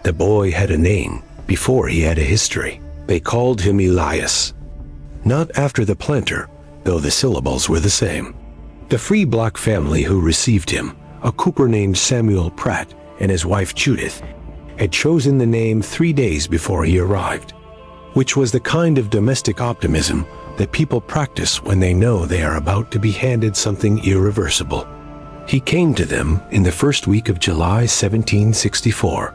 The boy had a name before he had a history. They called him Elias. Not after the planter, though the syllables were the same. The free black family who received him, a cooper named Samuel Pratt and his wife Judith, had chosen the name 3 days before he arrived, which was the kind of domestic optimism that people practice when they know they are about to be handed something irreversible. He came to them in the first week of July 1764.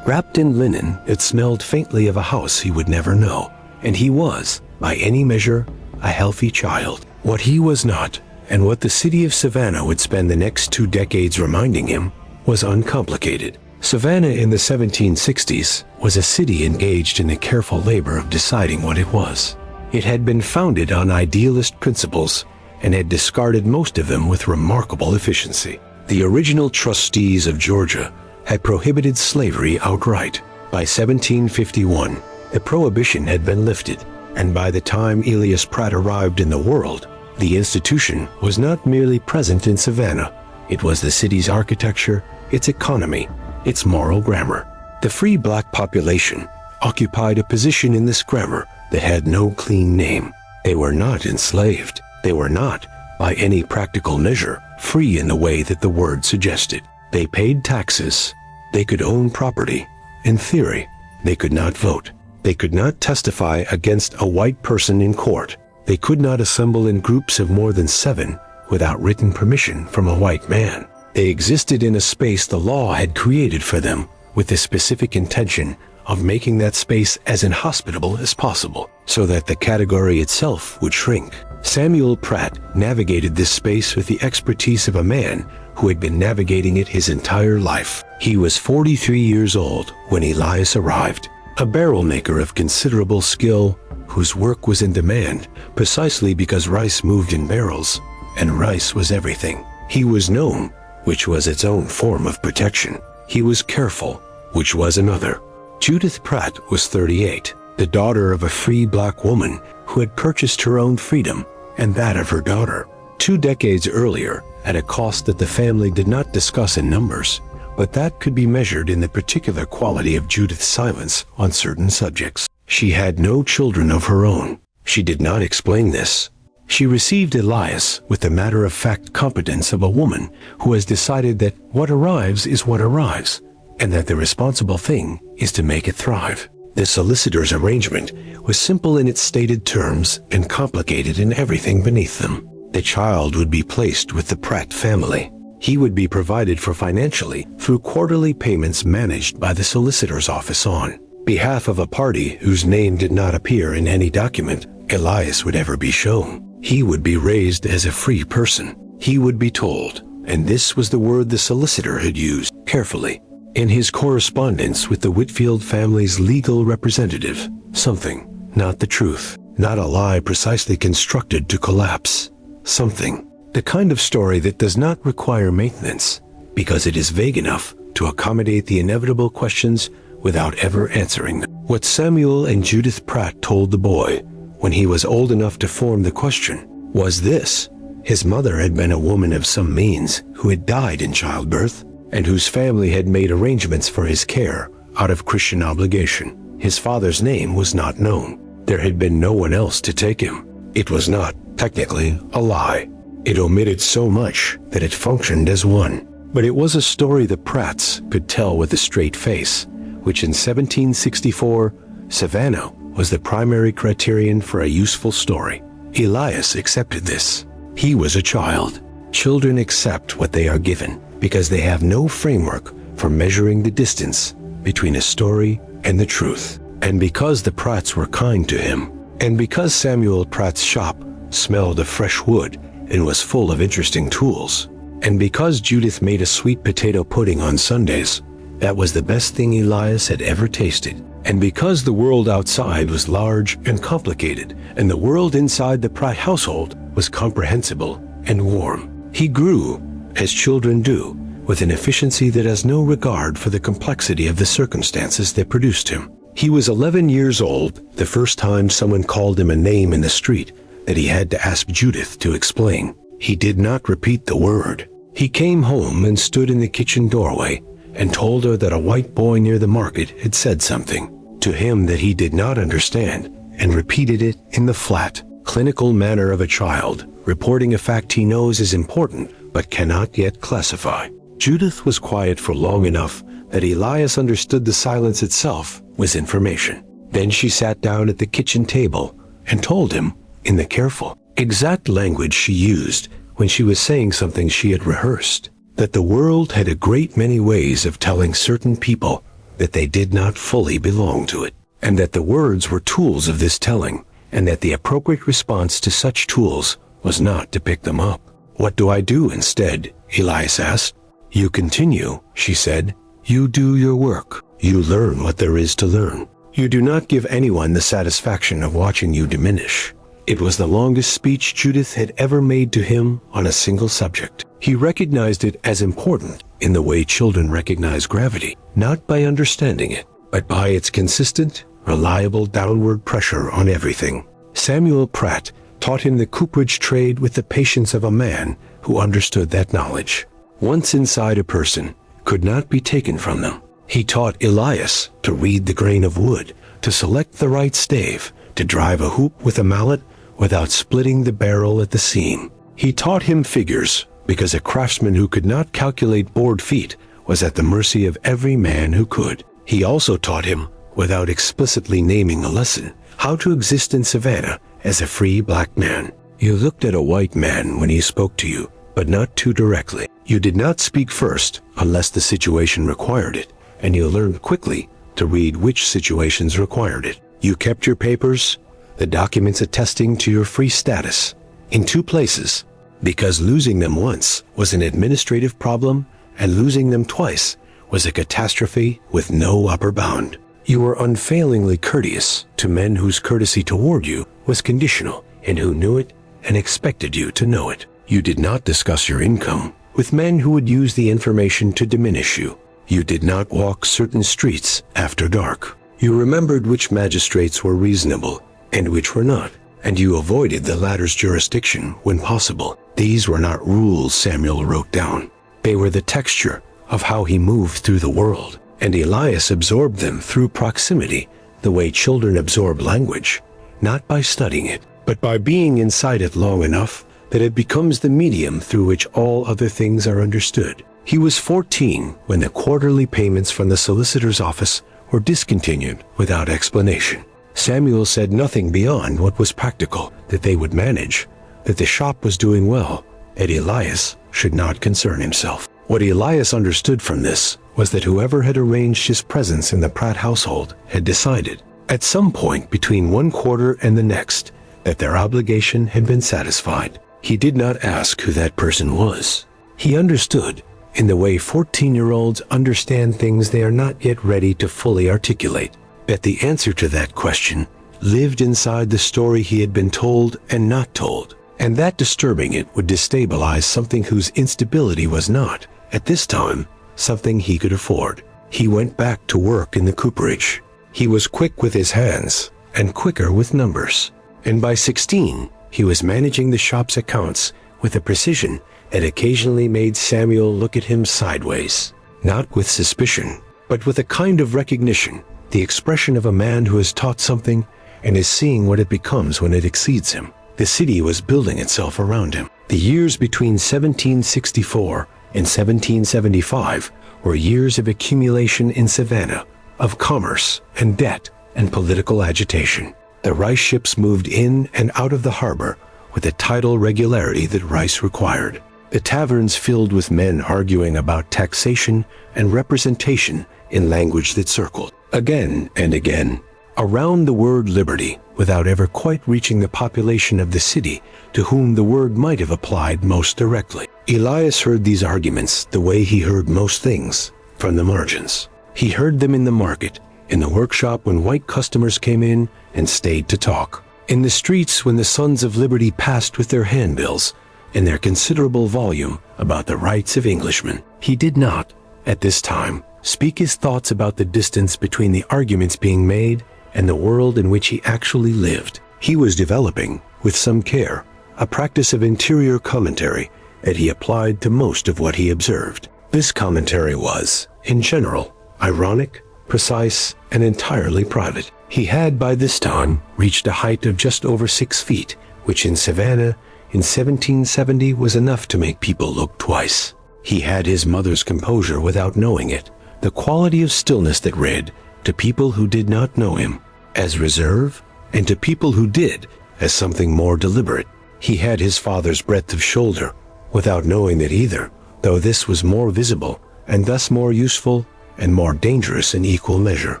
Wrapped in linen, it smelled faintly of a house he would never know, and he was, by any measure, a healthy child. What he was not, and what the city of Savannah would spend the next 2 decades reminding him, was uncomplicated. Savannah in the 1760s was a city engaged in the careful labor of deciding what it was. It had been founded on idealist principles and had discarded most of them with remarkable efficiency. The original trustees of Georgia had prohibited slavery outright. By 1751, the prohibition had been lifted, and by the time Elias Pratt arrived in the world, the institution was not merely present in Savannah. It was the city's architecture, its economy, its moral grammar. The free black population occupied a position in this grammar that had no clean name. They were not enslaved. They were not, by any practical measure, free in the way that the word suggested. They paid taxes. They could own property. In theory, they could not vote. They could not testify against a white person in court. They could not assemble in groups of more than 7 without written permission from a white man. They existed in a space the law had created for them with the specific intention of making that space as inhospitable as possible so that the category itself would shrink. Samuel Pratt navigated this space with the expertise of a man who had been navigating it his entire life. He was 43 years old when Elias arrived, a barrel maker of considerable skill whose work was in demand precisely because rice moved in barrels, and rice was everything. He was known, which was its own form of protection. He was careful, which was another. Judith Pratt was 38, the daughter of a free black woman who had purchased her own freedom and that of her daughter 2 decades earlier at a cost that the family did not discuss in numbers, but that could be measured in the particular quality of Judith's silence on certain subjects. She had no children of her own. She did not explain this. She received Elias with the matter-of-fact competence of a woman who has decided that what arrives is what arrives, and that the responsible thing is to make it thrive. The solicitor's arrangement was simple in its stated terms and complicated in everything beneath them. The child would be placed with the Pratt family. He would be provided for financially through quarterly payments managed by the solicitor's office on behalf of a party whose name did not appear in any document Elias would ever be shown. He would be raised as a free person. He would be told, and this was the word the solicitor had used carefully in his correspondence with the Whitfield family's legal representative, something, not the truth, not a lie precisely constructed to collapse, something, the kind of story that does not require maintenance because it is vague enough to accommodate the inevitable questions without ever answering them. What Samuel and Judith Pratt told the boy when he was old enough to form the question was this: his mother had been a woman of some means who had died in childbirth and whose family had made arrangements for his care out of Christian obligation. His father's name was not known. There had been no one else to take him. It was not, technically, a lie. It omitted so much that it functioned as one. But it was a story the Pratts could tell with a straight face, which in 1764, Savannah was the primary criterion for a useful story. Elias accepted this. He was a child. Children accept what they are given because they have no framework for measuring the distance between a story and the truth. And because the Pratts were kind to him, and because Samuel Pratt's shop smelled of fresh wood and was full of interesting tools, and because Judith made a sweet potato pudding on Sundays, that was the best thing Elias had ever tasted. And because the world outside was large and complicated, and the world inside the Pratt household was comprehensible and warm, he grew, as children do, with an efficiency that has no regard for the complexity of the circumstances that produced him. He was 11 years old the first time someone called him a name in the street that he had to ask Judith to explain. He did not repeat the word. He came home and stood in the kitchen doorway and told her that a white boy near the market had said something to him that he did not understand, and repeated it in the flat, clinical manner of a child, reporting a fact he knows is important but cannot yet classify. Judith was quiet for long enough that Elias understood the silence itself was information. Then she sat down at the kitchen table and told him, in the careful, exact language she used when she was saying something she had rehearsed, that the world had a great many ways of telling certain people that they did not fully belong to it, and that the words were tools of this telling, and that the appropriate response to such tools was not to pick them up. "What do I do instead?" Elias asked. "You continue," she said. "You do your work. You learn what there is to learn. You do not give anyone the satisfaction of watching you diminish." It was the longest speech Judith had ever made to him on a single subject. He recognized it as important in the way children recognize gravity, not by understanding it, but by its consistent, reliable downward pressure on everything. Samuel Pratt taught him the cooperage trade with the patience of a man who understood that knowledge, once inside a person, could not be taken from them. He taught Elias to read the grain of wood, to select the right stave, to drive a hoop with a mallet without splitting the barrel at the seam. He taught him figures, because a craftsman who could not calculate board feet was at the mercy of every man who could. He also taught him, without explicitly naming a lesson, how to exist in Savannah as a free black man. You looked at a white man when he spoke to you, but not too directly. You did not speak first unless the situation required it, and you learned quickly to read which situations required it. You kept your papers, the documents attesting to your free status, in two places, because losing them once was an administrative problem, and losing them twice was a catastrophe with no upper bound. You were unfailingly courteous to men whose courtesy toward you was conditional, and who knew it and expected you to know it. You did not discuss your income with men who would use the information to diminish you. You did not walk certain streets after dark. You remembered which magistrates were reasonable and which were not, and you avoided the latter's jurisdiction when possible. These were not rules Samuel wrote down. They were the texture of how he moved through the world, and Elias absorbed them through proximity, the way children absorb language, not by studying it, but by being inside it long enough that it becomes the medium through which all other things are understood. He was 14 when the quarterly payments from the solicitor's office were discontinued without explanation. Samuel said nothing beyond what was practical, that they would manage, that the shop was doing well, and Elias should not concern himself. What Elias understood from this was that whoever had arranged his presence in the Pratt household had decided, at some point between one quarter and the next, that their obligation had been satisfied. He did not ask who that person was. He understood, in the way 14-year-olds understand things they are not yet ready to fully articulate, that the answer to that question lived inside the story he had been told and not told, and that disturbing it would destabilize something whose instability was not, at this time, something he could afford. He went back to work in the cooperage. He was quick with his hands and quicker with numbers, and by 16 he was managing the shop's accounts with a precision that occasionally made Samuel look at him sideways, not with suspicion, but with a kind of recognition, the expression of a man who has taught something and is seeing what it becomes when it exceeds him. The city was building itself around him. The years between 1764 and 1775 were years of accumulation in Savannah, of commerce and debt and political agitation. The rice ships moved in and out of the harbor with the tidal regularity that rice required. The taverns filled with men arguing about taxation and representation in language that circled, again and again, around the word liberty without ever quite reaching the population of the city to whom the word might have applied most directly. Elias heard these arguments the way he heard most things, from the margins. He heard them in the market, in the workshop when white customers came in and stayed to talk, in the streets when the Sons of Liberty passed with their handbills in their considerable volume about the rights of Englishmen. He did not, at this time, speak his thoughts about the distance between the arguments being made and the world in which he actually lived. He was developing, with some care, a practice of interior commentary that he applied to most of what he observed. This commentary was, in general, ironic, precise, and entirely private. He had by this time reached a height of just over 6 feet, which in Savannah in 1770 was enough to make people look twice. He had his mother's composure without knowing it, the quality of stillness that read, to people who did not know him, as reserve, and to people who did, as something more deliberate. He had his father's breadth of shoulder, without knowing that either, though this was more visible, and thus more useful, and more dangerous in equal measure.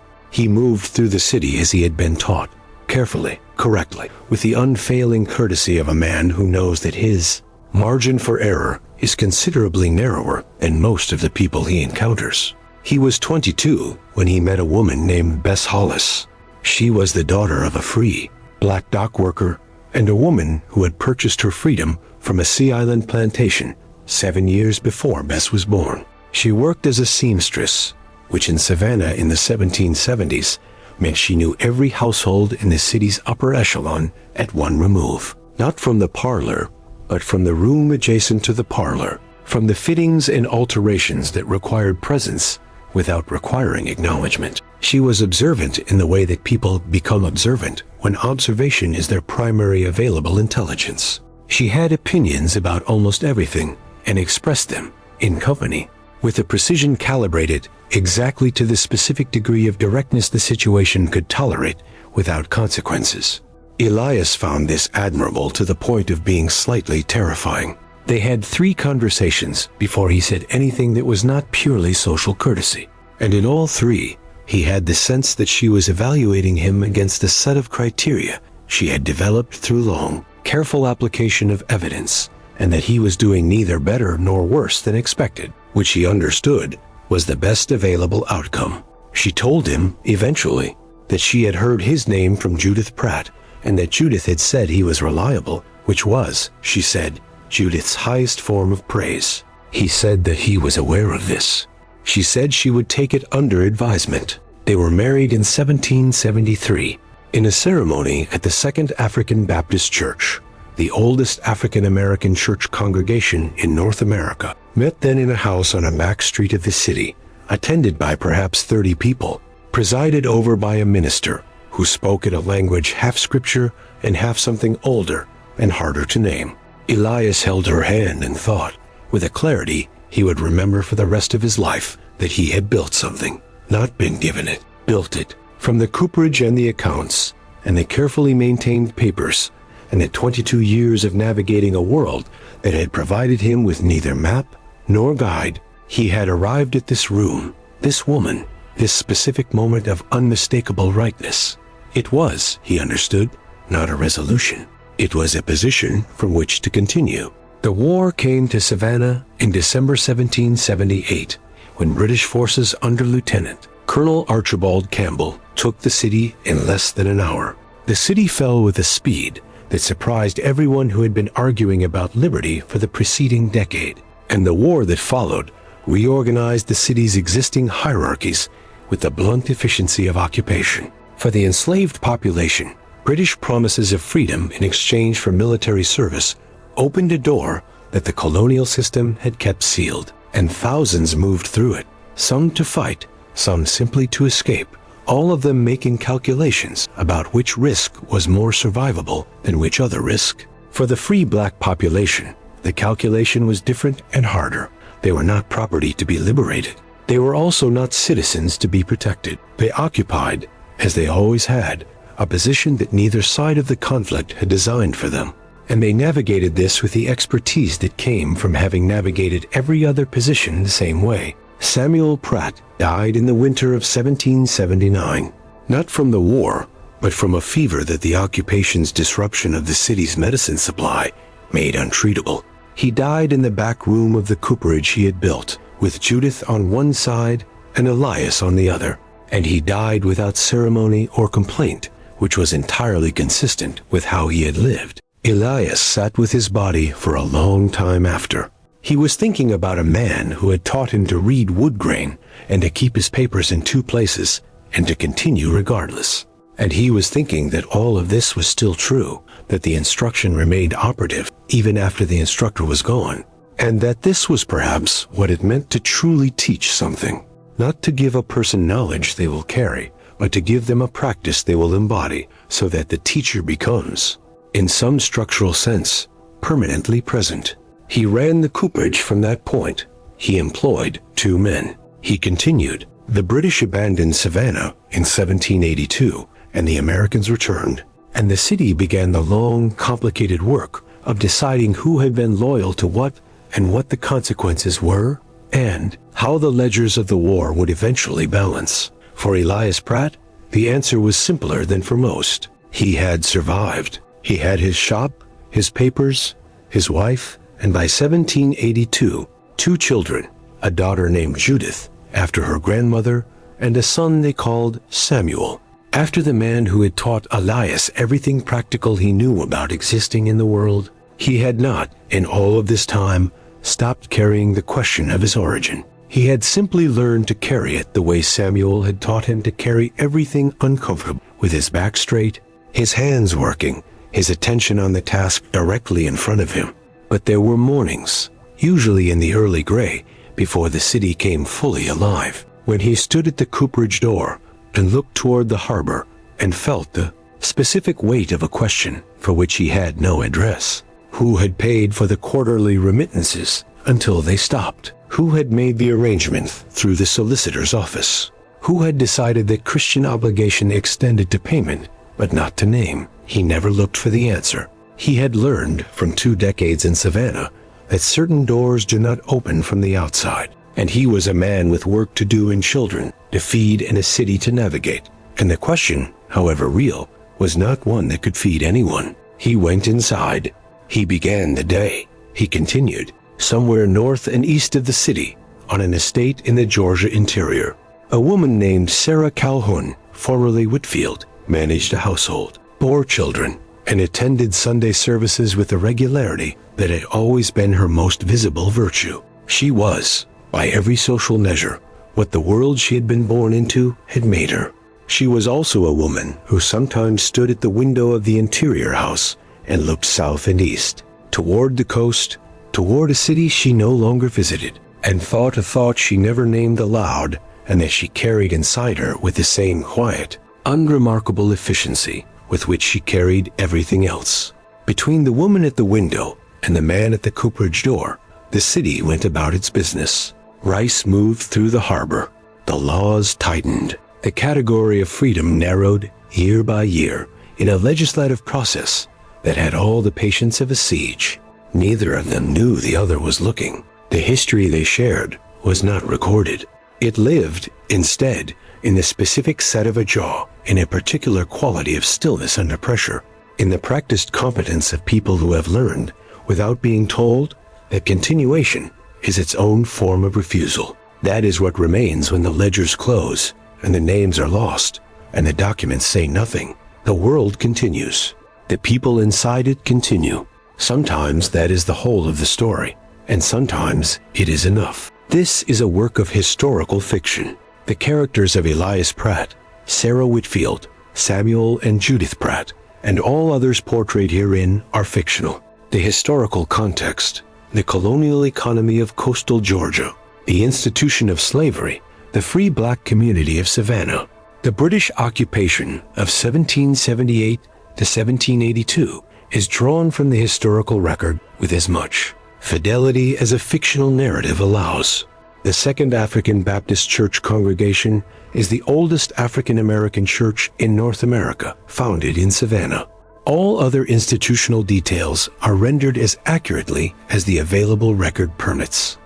He moved through the city as he had been taught, carefully, correctly, with the unfailing courtesy of a man who knows that his margin for error is considerably narrower than most of the people he encounters. He was 22 when he met a woman named Bess Hollis. She was the daughter of a free, black dock worker and a woman who had purchased her freedom from a Sea Island plantation 7 years before Bess was born. She worked as a seamstress, which in Savannah in the 1770s meant she knew every household in the city's upper echelon at one remove. Not from the parlor, but from the room adjacent to the parlor, from the fittings and alterations that required presence without requiring acknowledgement. She was observant in the way that people become observant when observation is their primary available intelligence. She had opinions about almost everything and expressed them in company with a precision calibrated exactly to the specific degree of directness the situation could tolerate without consequences. Elias found this admirable to the point of being slightly terrifying. They had 3 conversations before he said anything that was not purely social courtesy, and in all 3, he had the sense that she was evaluating him against a set of criteria she had developed through long, careful application of evidence, and that he was doing neither better nor worse than expected, which he understood was the best available outcome. She told him, eventually, that she had heard his name from Judith Pratt, and that Judith had said he was reliable, which was, she said, Judith's highest form of praise. He said that he was aware of this. She said she would take it under advisement. They were married in 1773, in a ceremony at the Second African Baptist Church, the oldest African-American church congregation in North America, met then in a house on a back street of the city, attended by perhaps 30 people, presided over by a minister who spoke in a language half scripture and half something older and harder to name. Elias held her hand and thought, with a clarity he would remember for the rest of his life, that he had built something, not been given it, built it, from the cooperage and the accounts, and the carefully maintained papers, and the 22 years of navigating a world that had provided him with neither map nor guide. He had arrived at this room, this woman, this specific moment of unmistakable rightness. It was, he understood, not a resolution. It was a position from which to continue. The war came to Savannah in December 1778, when British forces under Lieutenant Colonel Archibald Campbell took the city in less than an hour. The city fell with a speed that surprised everyone who had been arguing about liberty for the preceding decade, and the war that followed reorganized the city's existing hierarchies with the blunt efficiency of occupation. For the enslaved population, British promises of freedom in exchange for military service opened a door that the colonial system had kept sealed, and thousands moved through it, some to fight, some simply to escape, all of them making calculations about which risk was more survivable than which other risk. For the free black population, the calculation was different and harder. They were not property to be liberated. They were also not citizens to be protected. They occupied, as they always had, a position that neither side of the conflict had designed for them, and they navigated this with the expertise that came from having navigated every other position the same way. Samuel Pratt died in the winter of 1779, not from the war, but from a fever that the occupation's disruption of the city's medicine supply made untreatable. He died in the back room of the cooperage he had built, with Judith on one side and Elias on the other, and he died without ceremony or complaint, which was entirely consistent with how he had lived. Elias sat with his body for a long time after. He was thinking about a man who had taught him to read wood grain and to keep his papers in 2 places and to continue regardless. And he was thinking that all of this was still true, that the instruction remained operative even after the instructor was gone, and that this was perhaps what it meant to truly teach something. not to give a person knowledge they will carry, but to give them a practice they will embody, so that the teacher becomes, in some structural sense, permanently present. He ran the cooperage from that point. He employed 2 men. He continued. The British abandoned Savannah in 1782, and the Americans returned, and the city began the long, complicated work of deciding who had been loyal to what and what the consequences were, and how the ledgers of the war would eventually balance. For Elias Pratt, the answer was simpler than for most. He had survived. He had his shop, his papers, his wife, and by 1782, 2 children, a daughter named Judith, after her grandmother, and a son they called Samuel, after the man who had taught Elias everything practical he knew about existing in the world. He had not, in all of this time, stopped carrying the question of his origin. He had simply learned to carry it the way Samuel had taught him to carry everything uncomfortable, with his back straight, his hands working, his attention on the task directly in front of him. But there were mornings, usually in the early gray, before the city came fully alive, when he stood at the cooperage door and looked toward the harbor and felt the specific weight of a question for which he had no address. Who had paid for the quarterly remittances until they stopped? Who had made the arrangement through the solicitor's office? Who had decided that Christian obligation extended to payment, but not to name? He never looked for the answer. He had learned from 2 decades in Savannah that certain doors do not open from the outside, and he was a man with work to do and children to feed and a city to navigate. And the question, however real, was not one that could feed anyone. He went inside. He began the day. He continued, somewhere north and east of the city, on an estate in the Georgia interior. A woman named Sarah Calhoun, formerly Whitfield, managed a household, bore children, and attended Sunday services with a regularity that had always been her most visible virtue. She was, by every social measure, what the world she had been born into had made her. She was also a woman who sometimes stood at the window of the interior house and looked south and east, toward the coast, toward a city she no longer visited, and thought a thought she never named aloud and that she carried inside her with the same quiet, unremarkable efficiency with which she carried everything else. Between the woman at the window and the man at the cooperage door, the city went about its business. Rice moved through the harbor. The laws tightened. The category of freedom narrowed year by year in a legislative process that had all the patience of a siege. Neither of them knew the other was looking. The history they shared was not recorded. It lived, instead, in the specific set of a jaw, in a particular quality of stillness under pressure, in the practiced competence of people who have learned, without being told, that continuation is its own form of refusal. That is what remains when the ledgers close, and the names are lost, and the documents say nothing. The world continues. The people inside it continue. Sometimes that is the whole of the story, and sometimes it is enough. This is a work of historical fiction. The characters of Elias Pratt, Sarah Whitfield, Samuel and Judith Pratt, and all others portrayed herein are fictional. The historical context, the colonial economy of coastal Georgia, the institution of slavery, the free black community of Savannah, the British occupation of 1778 to 1782 is drawn from the historical record with as much fidelity as a fictional narrative allows. The Second African Baptist Church congregation is the oldest African American church in North America, founded in Savannah. All other institutional details are rendered as accurately as the available record permits.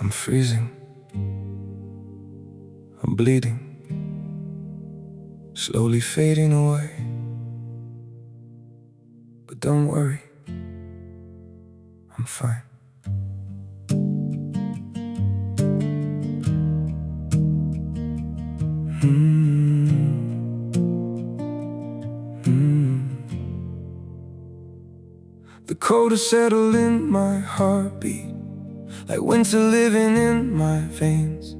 I'm freezing. I'm bleeding. Slowly fading away. But don't worry, I'm fine. The cold has settled in my heartbeat, like winter living in my veins.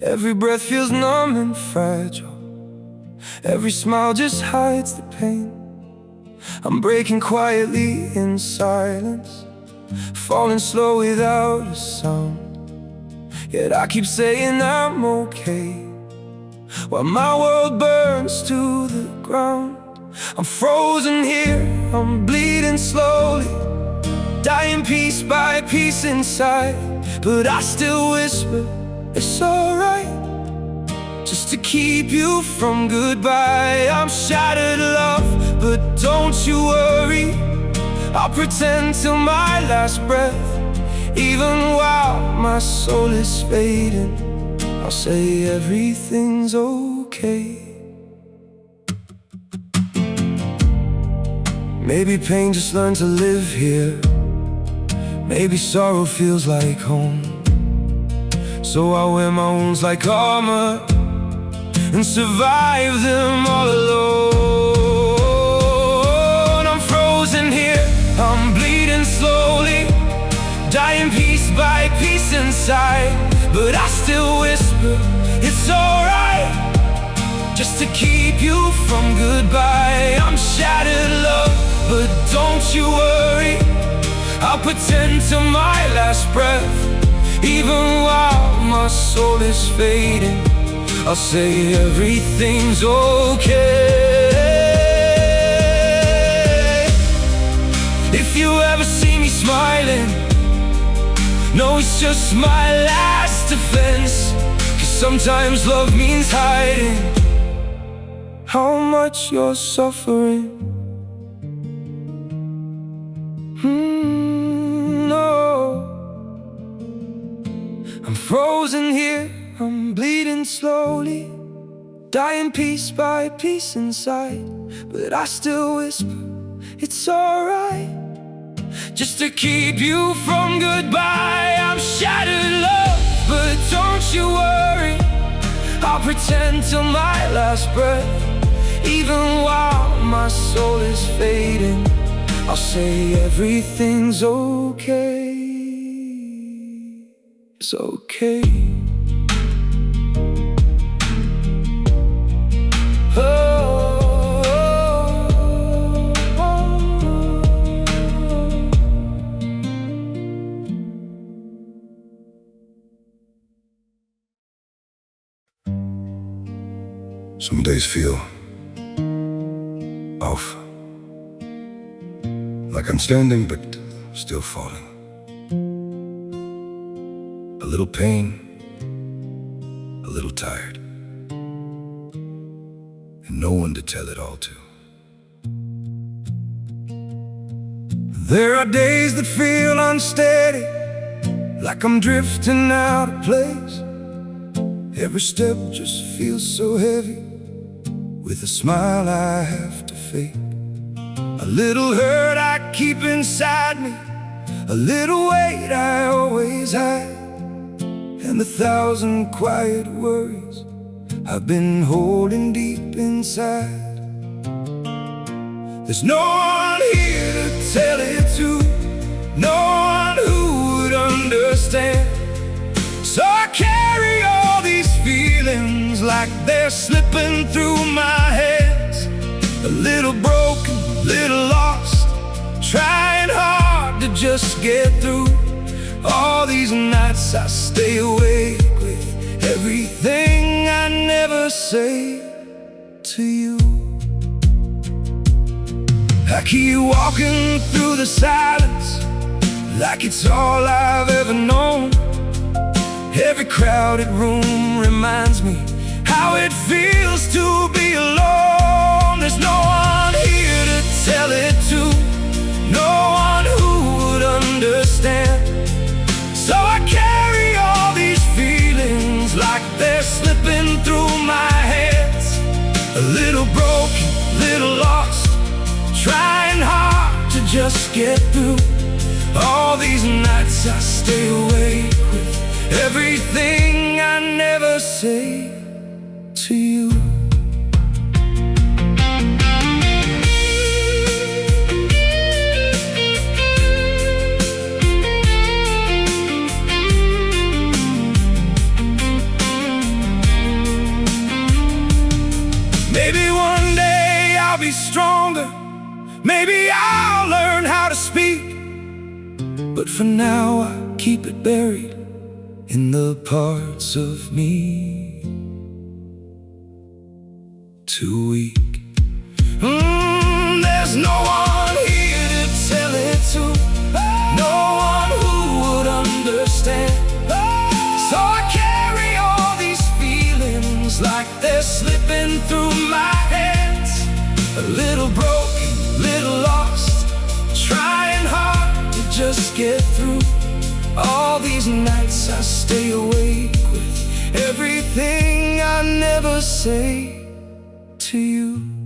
Every breath feels numb and fragile. Every smile just hides the pain. I'm breaking quietly in silence, falling slow without a sound. Yet I keep saying I'm okay, while my world burns to the ground. I'm frozen here, I'm bleeding slowly, dying piece by piece inside. But I still whisper, it's alright, just to keep you from goodbye. I'm shattered, love, but don't you worry, I'll pretend till my last breath. Even while my soul is fading, I'll say everything's okay. Maybe pain just learned to live here, maybe sorrow feels like home. So I wear my wounds like armor and survive them all alone. I'm frozen here, I'm bleeding slowly, dying piece by piece inside. But I still whisper, it's alright, just to keep you from goodbye. I'm shattered, love, but don't you worry, I'll pretend till my last breath. Even while my soul is fading, I'll say everything's okay. If you ever see me smiling, no, it's just my last defense. 'Cause sometimes love means hiding how much you're suffering. No, I'm frozen here, I'm bleeding slowly, dying piece by piece inside. But I still whisper, it's alright, just to keep you from goodbye. I'm shattered, love, but don't you worry, I'll pretend till my last breath. Even while my soul is fading, I'll say everything's okay. It's okay. Some days feel off, like I'm standing but still falling. A little pain, a little tired, and no one to tell it all to. There are days that feel unsteady, like I'm drifting out of place. Every step just feels so heavy, with a smile I have to fake. A little hurt I keep inside me, a little weight I always hide, and 1,000 quiet worries I've been holding deep inside. There's no one here to tell it to, no one who would understand. So I carry all these feelings like they're slipping through my hands. A little broken, little lost, trying hard to just get through. All these nights I stay awake with everything I never say to you. I keep walking through the silence like it's all I've ever known. Every crowded room reminds me how it feels to be alone. There's no one here to tell it to, no one who would understand. So I carry all these feelings like they're slipping through my hands. A little broken, little lost, trying hard to just get through. All these nights I stay awake with everything I never say to you. Maybe one day I'll be stronger, maybe I'll learn how to speak. But for now I keep it buried in the parts of me too weak. There's no one here to tell it to, no one who would understand. So I carry all these feelings like they're slipping through my hands. A little broken, little lost, trying hard to just get through. All these nights I stay awake with everything I never say to you.